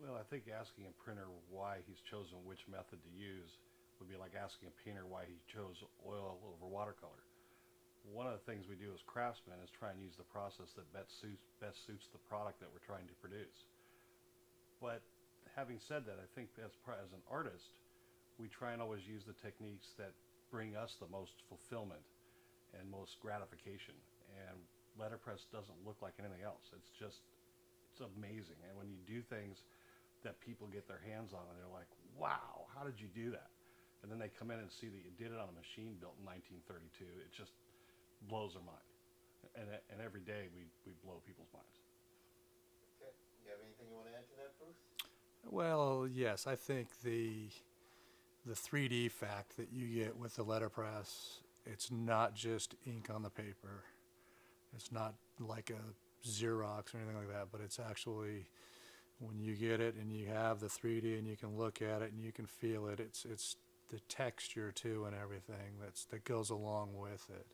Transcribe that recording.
Well, I think asking a printer why he's chosen which method to use would be like asking a painter why he chose oil over watercolor. One of the things we do as craftsmen is try and use the process that best suits the product that we're trying to produce. But having said that, I think as an artist, we try and always use the techniques that bring us the most fulfillment and most gratification. And letterpress doesn't look like anything else. It's amazing. And when you do things that people get their hands on and they're like, wow, how did you do that? And then they come in and see that you did it on a machine built in 1932. It just blows their mind. And every day we blow people's minds. Okay. You have anything you want to add to that, Bruce? Well, yes, I think the 3D fact that you get with the letterpress, it's not just ink on the paper. It's not like a Xerox or anything like that, but it's actually when you get it and you have the 3D and you can look at it and you can feel it. It's the texture too and everything that goes along with it.